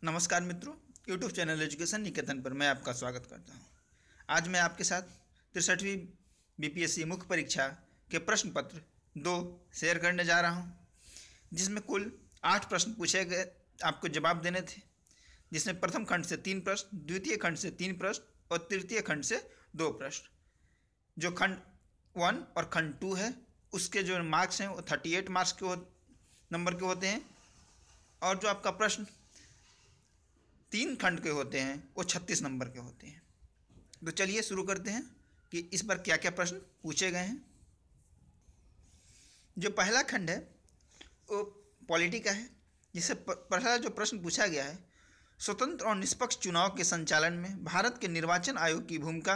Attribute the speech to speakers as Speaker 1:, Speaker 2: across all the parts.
Speaker 1: नमस्कार मित्रों, YouTube channel education निकेतन पर मैं आपका स्वागत करता हूं। आज मैं आपके साथ 63वीं बीपीएससी मुख्य परीक्षा के प्रश्न पत्र 2 शेयर करने जा रहा हूं, जिसमें कुल 8 प्रश्न पूछे गए, आपको जवाब देने थे। जिसमें प्रथम खंड से 3 प्रश्न, द्वितीय खंड से 3 प्रश्न और तृतीय खंड से 2 प्रश्न। जो खंड 1 और खंड 2 है उसके जो मार्क्स हैं वो 38 मार्क्स के नंबर के होते हैं, और जो आपका प्रश्न 3 खंड के होते हैं वो 36 नंबर के होते हैं। तो चलिए शुरू करते हैं कि इस बार क्या क्या प्रश्न पूछे गए हैं। जो पहला खंड है वो पॉलिटी का है, जिससे पहला जो प्रश्न पूछा गया है, स्वतंत्र और निष्पक्ष चुनाव के संचालन में भारत के निर्वाचन आयोग की भूमिका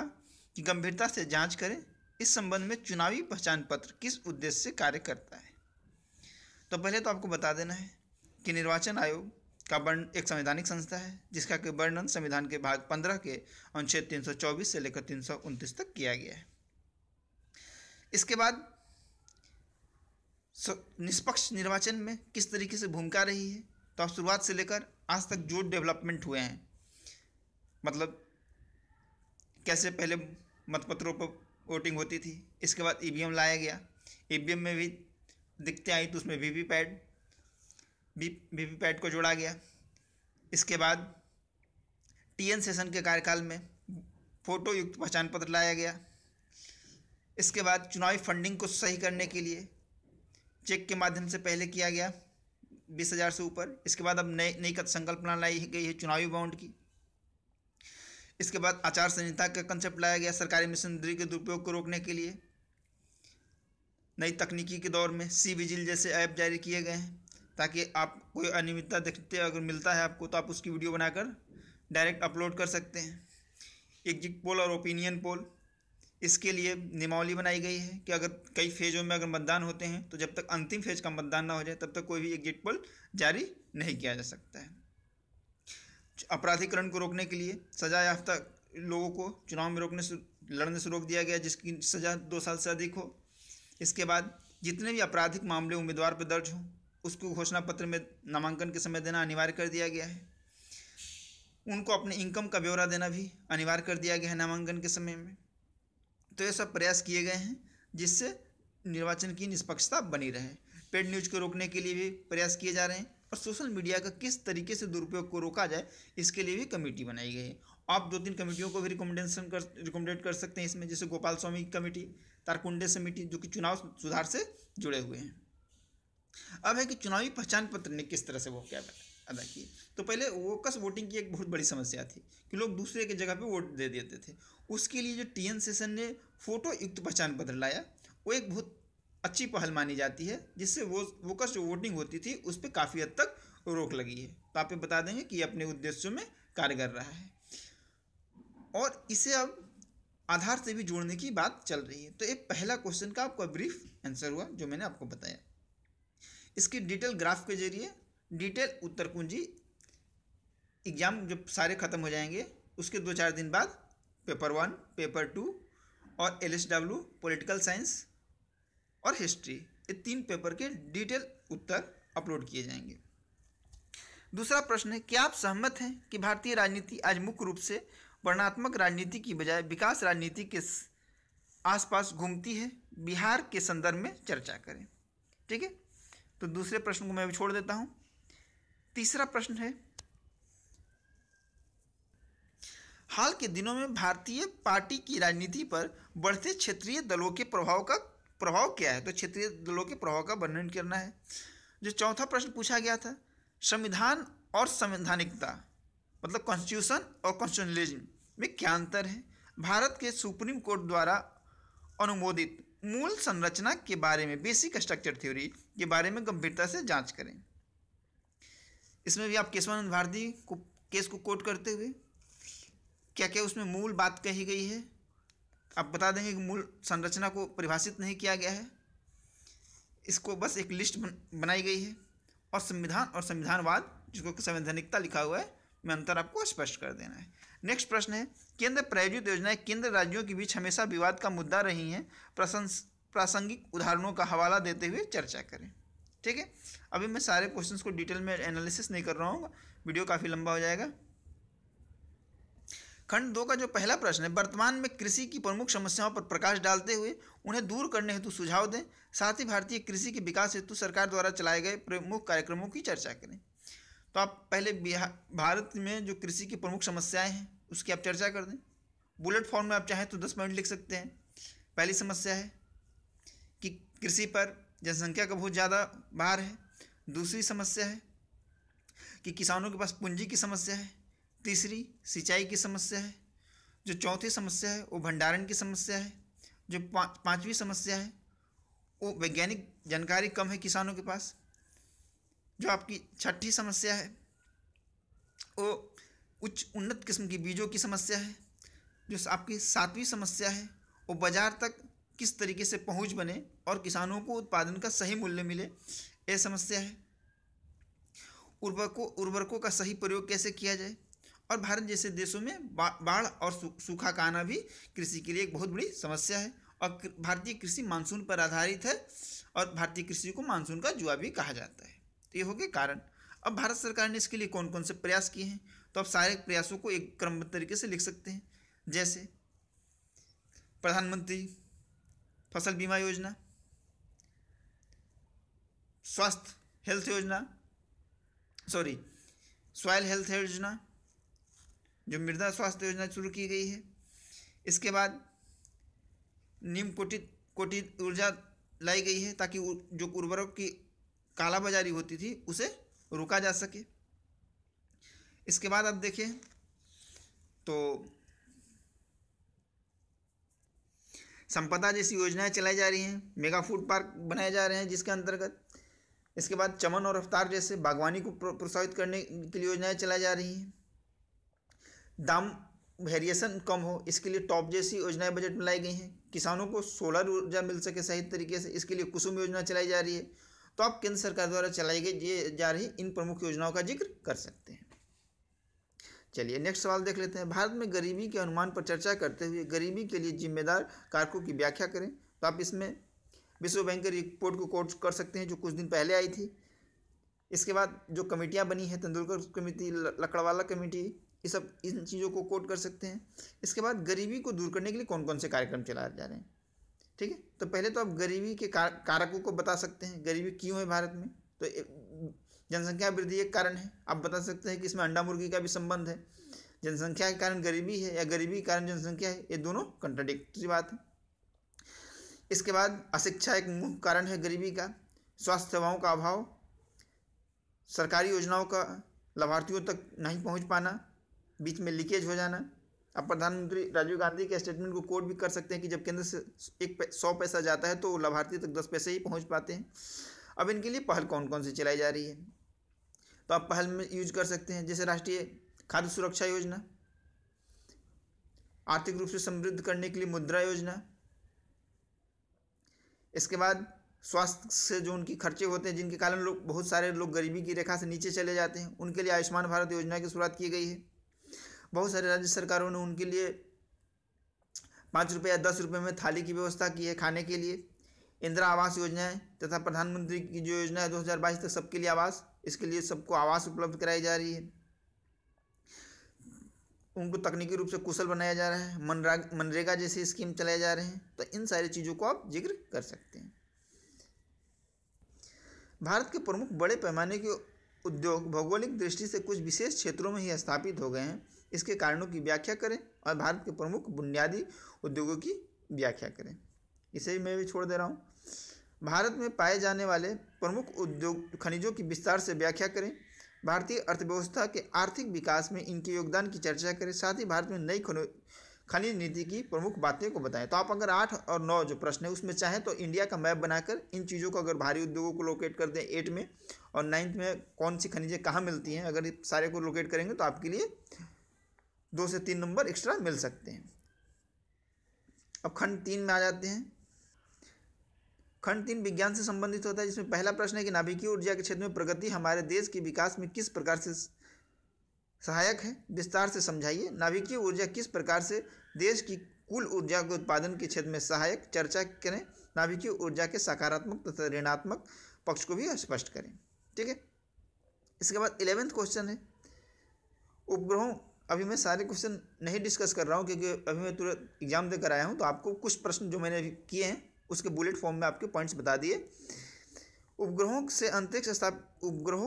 Speaker 1: की गंभीरता से जांच करें। इस संबंध में चुनावी पहचान पत्र किस उद्देश्य से कार्य करता है। तो पहले तो आपको बता देना है कि निर्वाचन आयोग का वर्णन एक संवैधानिक संस्था है, जिसका कि वर्णन संविधान के भाग 15 के अनुच्छेद 324 से लेकर 329 तक किया गया है। इसके बाद निष्पक्ष निर्वाचन में किस तरीके से भूमिका रही है, तो आप शुरुआत से लेकर आज तक जो डेवलपमेंट हुए हैं, मतलब कैसे पहले मतपत्रों पर वोटिंग होती थी, इसके बाद ईवीएम लाया गया, ईवीएम में भी दिक्कतें आई तो उसमें वीवीपैट को जोड़ा गया। इसके बाद टीएन सेशन के कार्यकाल में फोटो युक्त पहचान पत्र लाया गया। इसके बाद चुनावी फंडिंग को सही करने के लिए चेक के माध्यम से पहले किया गया 20,000 से ऊपर। इसके बाद अब नई संकल्पना लाई गई है चुनावी बॉन्ड की। इसके बाद आचार संहिता का कंसेप्ट लाया गया सरकारी मशीनरी के दुरुपयोग को रोकने के लिए। नई तकनीकी के दौर में सी विजिल जैसे ऐप जारी किए गए हैं, ताकि आप कोई अनियमितता देखते अगर मिलता है आपको तो आप उसकी वीडियो बनाकर डायरेक्ट अपलोड कर सकते हैं। एग्जिट पोल और ओपिनियन पोल, इसके लिए नियमावली बनाई गई है कि अगर कई फेजों में अगर मतदान होते हैं तो जब तक अंतिम फेज का मतदान ना हो जाए तब तक कोई भी एग्जिट पोल जारी नहीं किया जा सकता है। अपराधीकरण को रोकने के लिए सजा याफ्ता लोगों को चुनाव में लड़ने से रोक दिया गया, जिसकी सज़ा 2 साल से अधिक हो। इसके बाद जितने भी आपराधिक मामले उम्मीदवार पर दर्ज हों उसको घोषणा पत्र में नामांकन के समय देना अनिवार्य कर दिया गया है। उनको अपने इनकम का ब्यौरा देना भी अनिवार्य कर दिया गया है नामांकन के समय में। तो ये सब प्रयास किए गए हैं जिससे निर्वाचन की निष्पक्षता बनी रहे। पेड न्यूज को रोकने के लिए भी प्रयास किए जा रहे हैं, और सोशल मीडिया का किस तरीके से दुरुपयोग को रोका जाए इसके लिए भी कमेटी बनाई गई है। आप 2-3 कमेटियों को भी रिकमेंडेट कर सकते हैं इसमें, जैसे गोपाल स्वामी कमेटी, तारकुंडे समिति, जो कि चुनाव सुधार से जुड़े हुए हैं। अब है कि चुनावी पहचान पत्र ने किस तरह से वो क्या अदा किए। तो पहले वोकस वोटिंग की एक बहुत बड़ी समस्या थी कि लोग दूसरे की जगह पे वोट दे देते थे। उसके लिए जो टीएन सेशन ने फोटो युक्त पहचान पत्र लाया वो एक बहुत अच्छी पहल मानी जाती है, जिससे वो वोकस जो वोटिंग होती थी उस पर काफ़ी हद तक रोक लगी है। तो आप ये बता देंगे कि ये अपने उद्देश्यों में कार्य कर रहा है, और इसे अब आधार से भी जोड़ने की बात चल रही है। तो ये पहला क्वेश्चन का आपका ब्रीफ आंसर हुआ जो मैंने आपको बताया। इसकी डिटेल ग्राफ के जरिए डिटेल उत्तर कुंजी एग्जाम जब सारे ख़त्म हो जाएंगे उसके 2-4 दिन बाद पेपर 1, पेपर 2 और LSW पॉलिटिकल साइंस और हिस्ट्री, ये 3 पेपर के डिटेल उत्तर अपलोड किए जाएंगे। दूसरा प्रश्न है, क्या आप सहमत हैं कि भारतीय राजनीति आज मुख्य रूप से वर्णात्मक राजनीति की बजाय विकास राजनीति के आसपास घूमती है? बिहार के संदर्भ में चर्चा करें। ठीक है, तो दूसरे प्रश्न को मैं भी छोड़ देता हूं। तीसरा प्रश्न है, हाल के दिनों में भारतीय पार्टी की राजनीति पर बढ़ते क्षेत्रीय दलों के प्रभाव क्या है? तो क्षेत्रीय दलों के प्रभाव का वर्णन करना है। जो चौथा प्रश्न पूछा गया था, संविधान और संवैधानिकता मतलब कॉन्स्टिट्यूशन और कॉन्स्टिट्यूशनलिज्म में क्या अंतर है? भारत के सुप्रीम कोर्ट द्वारा अनुमोदित मूल संरचना के बारे में, बेसिक स्ट्रक्चर थ्योरी के बारे में गंभीरता से जांच करें। इसमें भी आप केशवानंद भारती को केस को कोट करते हुए क्या क्या उसमें मूल बात कही गई है आप बता देंगे कि मूल संरचना को परिभाषित नहीं किया गया है, इसको बस एक लिस्ट बनाई गई है, और संविधान और संविधानवाद जिसको संवैधानिकता लिखा हुआ है में अंतर आपको स्पष्ट कर देना है। नेक्स्ट प्रश्न है, केंद्र प्रायोजित योजनाएं केंद्र राज्यों के बीच हमेशा विवाद का मुद्दा रही हैं, प्रासंगिक उदाहरणों का हवाला देते हुए चर्चा करें। ठीक है, अभी मैं सारे क्वेश्चंस को डिटेल में एनालिसिस नहीं कर रहा हूँ, वीडियो काफ़ी लंबा हो जाएगा। खंड 2 का जो पहला प्रश्न है, वर्तमान में कृषि की प्रमुख समस्याओं पर प्रकाश डालते हुए उन्हें दूर करने हेतु सुझाव दें, साथ ही भारतीय कृषि के विकास हेतु सरकार द्वारा चलाए गए प्रमुख कार्यक्रमों की चर्चा करें। तो आप पहले भारत में जो कृषि की प्रमुख समस्याएं हैं उसकी आप चर्चा कर दें। बुलेट फॉर्म में आप चाहें तो 10 पॉइंट लिख सकते हैं। पहली समस्या है कि कृषि पर जनसंख्या का बहुत ज़्यादा भार है। दूसरी समस्या है कि किसानों के पास पूंजी की समस्या है। तीसरी सिंचाई की समस्या है। जो चौथी समस्या है वो भंडारण की समस्या है। जो पांचवी समस्या है वो वैज्ञानिक जानकारी कम है किसानों के पास। जो आपकी छठी समस्या है वो उच्च उन्नत किस्म की बीजों की समस्या है। जो आपकी सातवीं समस्या है वो बाजार तक किस तरीके से पहुंच बने और किसानों को उत्पादन का सही मूल्य मिले, ये समस्या है। उर्वरकों का सही प्रयोग कैसे किया जाए। और भारत जैसे देशों में बाढ़ और सूखा का आना भी कृषि के लिए एक बहुत बड़ी समस्या है। और भारतीय कृषि मानसून पर आधारित है और भारतीय कृषि को मानसून का जुआ भी कहा जाता है। तो ये हो गए कारण। अब भारत सरकार ने इसके लिए कौन कौन से प्रयास किए हैं, तो आप सारे प्रयासों को एक क्रमबद्ध तरीके से लिख सकते हैं। जैसे प्रधानमंत्री फसल बीमा योजना, स्वास्थ्य हेल्थ योजना, सॉइल हेल्थ योजना, जो मृदा स्वास्थ्य योजना शुरू की गई है। इसके बाद निम्न कोटित ऊर्जा लाई गई है ताकि जो उर्वरक की कालाबाजारी होती थी उसे रोका जा सके। इसके बाद आप देखें तो संपदा जैसी योजनाएं चलाई जा रही हैं। मेगा फूड पार्क बनाए जा रहे हैं जिसके अंतर्गत। इसके बाद चमन और रफ्तार जैसे बागवानी को प्रोत्साहित करने के लिए योजनाएं चलाई जा रही हैं। दाम वेरिएशन कम हो इसके लिए टॉप जैसी योजनाएं बजट में लाई गई हैं। किसानों को सोलर ऊर्जा मिल सके सही तरीके से, इसके लिए कुसुम योजना चलाई जा रही है। तो आप केंद्र सरकार द्वारा चलाई गई जा रही इन प्रमुख योजनाओं का जिक्र कर सकते हैं। चलिए नेक्स्ट सवाल देख लेते हैं। भारत में गरीबी के अनुमान पर चर्चा करते हुए गरीबी के लिए जिम्मेदार कारकों की व्याख्या करें। तो आप इसमें विश्व बैंक की रिपोर्ट को कोट कर सकते हैं जो कुछ दिन पहले आई थी। इसके बाद जो कमेटियां बनी हैं, तेंदुलकर कमेटी, लकड़वाला कमेटी, ये सब इन चीज़ों को कोट कर सकते हैं। इसके बाद गरीबी को दूर करने के लिए कौन कौन से कार्यक्रम चलाए जा रहे हैं। ठीक है, तो पहले तो आप गरीबी के कारकों को बता सकते हैं। गरीबी क्यों है भारत में, तो जनसंख्या वृद्धि एक कारण है। आप बता सकते हैं कि इसमें अंडा मुर्गी का भी संबंध है। जनसंख्या के कारण गरीबी है या गरीबी के कारण जनसंख्या है, ये दोनों कंट्राडिक्टरी बात है। इसके बाद अशिक्षा एक मुख्य कारण है गरीबी का। स्वास्थ्य सेवाओं का अभाव, सरकारी योजनाओं का लाभार्थियों तक नहीं पहुंच पाना, बीच में लीकेज हो जाना। अब प्रधानमंत्री राजीव गांधी के स्टेटमेंट को कोट भी कर सकते हैं कि जब केंद्र से 100 पैसा जाता है तो लाभार्थी तक 10 पैसे ही पहुंच पाते हैं। अब इनके लिए पहल कौन कौन सी चलाई जा रही है, तो आप पहल में यूज कर सकते हैं जैसे राष्ट्रीय खाद्य सुरक्षा योजना, आर्थिक रूप से समृद्ध करने के लिए मुद्रा योजना। इसके बाद स्वास्थ्य से जो उनकी खर्चे होते हैं जिनके कारण बहुत सारे लोग गरीबी की रेखा से नीचे चले जाते हैं, उनके लिए आयुष्मान भारत योजना की शुरुआत की गई है। बहुत सारे राज्य सरकारों ने उनके लिए 5 रुपये या 10 रुपये में थाली की व्यवस्था की है खाने के लिए। इंदिरा आवास योजनाएं तथा प्रधानमंत्री की जो योजना है 2022 तक सबके लिए आवास, इसके लिए सबको आवास उपलब्ध कराई जा रही है। उनको तकनीकी रूप से कुशल बनाया जा रहा है। मनरेगा जैसी स्कीम चलाए जा रहे हैं। तो इन सारी चीज़ों को आप जिक्र कर सकते हैं। भारत के प्रमुख बड़े पैमाने के उद्योग भौगोलिक दृष्टि से कुछ विशेष क्षेत्रों में ही स्थापित हो गए हैं। इसके कारणों की व्याख्या करें और भारत के प्रमुख बुनियादी उद्योगों की व्याख्या करें। इसे मैं भी छोड़ दे रहा हूँ। भारत में पाए जाने वाले प्रमुख उद्योग खनिजों की विस्तार से व्याख्या करें। भारतीय अर्थव्यवस्था के आर्थिक विकास में इनके योगदान की चर्चा करें। साथ ही भारत में नई खनिज नीति की प्रमुख बातें को बताएं। तो आप अगर 8 और 9 जो प्रश्न है उसमें चाहें तो इंडिया का मैप बनाकर इन चीज़ों को अगर भारी उद्योगों को लोकेट कर दें 8 में और 9th में कौन सी खनिजें कहाँ मिलती हैं, अगर सारे को लोकेट करेंगे तो आपके लिए 2 से 3 नंबर एक्स्ट्रा मिल सकते हैं। अब खंड 3 में आ जाते हैं। खंड 3 विज्ञान से संबंधित होता है, जिसमें पहला प्रश्न है कि नाभिकीय ऊर्जा के क्षेत्र में प्रगति हमारे देश के विकास में किस प्रकार से सहायक है, विस्तार से समझाइए। नाभिकीय ऊर्जा किस प्रकार से देश की कुल ऊर्जा के उत्पादन के क्षेत्र में सहायक, चर्चा करें। नाभिकीय ऊर्जा के सकारात्मक तथा ऋणात्मक पक्ष को भी स्पष्ट करें। ठीक है, इसके बाद 11वां क्वेश्चन है उपग्रहों। अभी मैं सारे क्वेश्चन नहीं डिस्कस कर रहा हूँ क्योंकि अभी मैं तुरंत एग्जाम देकर आया हूँ, तो आपको कुछ प्रश्न जो मैंने किए हैं उसके बुलेट फॉर्म में आपके पॉइंट्स बता दिए। उपग्रहों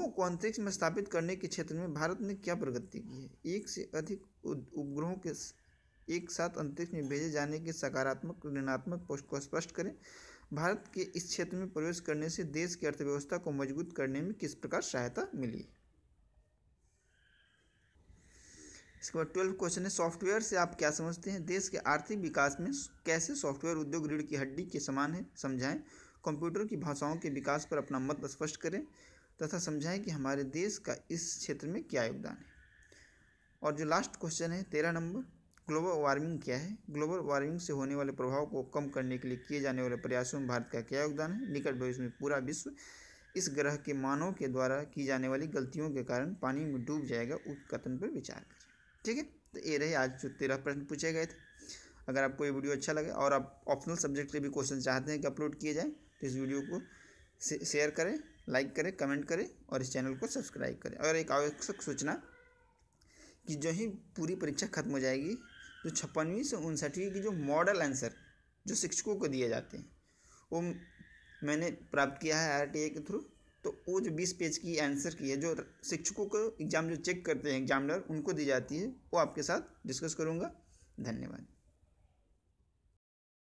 Speaker 1: को अंतरिक्ष में स्थापित करने के क्षेत्र में भारत ने क्या प्रगति की है? एक से अधिक उपग्रहों के एक साथ अंतरिक्ष में भेजे जाने के सकारात्मक ऋणात्मक पक्ष को स्पष्ट करें। भारत के इस क्षेत्र में प्रवेश करने से देश की अर्थव्यवस्था को मजबूत करने में किस प्रकार सहायता मिली? इसके बाद 12वां क्वेश्चन है सॉफ्टवेयर से आप क्या समझते हैं? देश के आर्थिक विकास में कैसे सॉफ्टवेयर उद्योग रीढ़ की हड्डी के समान है, समझाएं। कंप्यूटर की भाषाओं के विकास पर अपना मत स्पष्ट करें तथा समझाएं कि हमारे देश का इस क्षेत्र में क्या योगदान है। और जो लास्ट क्वेश्चन है 13 नंबर, ग्लोबल वार्मिंग क्या है? ग्लोबल वार्मिंग से होने वाले प्रभाव को कम करने के लिए किए जाने वाले प्रयासों में भारत का क्या योगदान है? निकट भविष्य में पूरा विश्व इस ग्रह के मानव के द्वारा की जाने वाली गलतियों के कारण पानी में डूब जाएगा, उस कथन पर विचार करें। ठीक है, तो ये रहे आज जो 13 प्रश्न पूछे गए थे। अगर आपको ये वीडियो अच्छा लगे और आप ऑप्शनल सब्जेक्ट के भी क्वेश्चन चाहते हैं कि अपलोड किए जाए तो इस वीडियो को शेयर करें, लाइक करें, कमेंट करें और इस चैनल को सब्सक्राइब करें। और एक आवश्यक सूचना कि जो ही पूरी परीक्षा खत्म हो जाएगी तो 56वीं से 59वीं की जो मॉडल आंसर जो शिक्षकों को दिए जाते हैं वो मैंने प्राप्त किया है IRTA के थ्रू। तो वो जो 20 पेज की आंसर की है जो शिक्षकों को एग्ज़ाम जो चेक करते हैं एग्जामिनर उनको दी जाती है, वो आपके साथ डिस्कस करूँगा। धन्यवाद।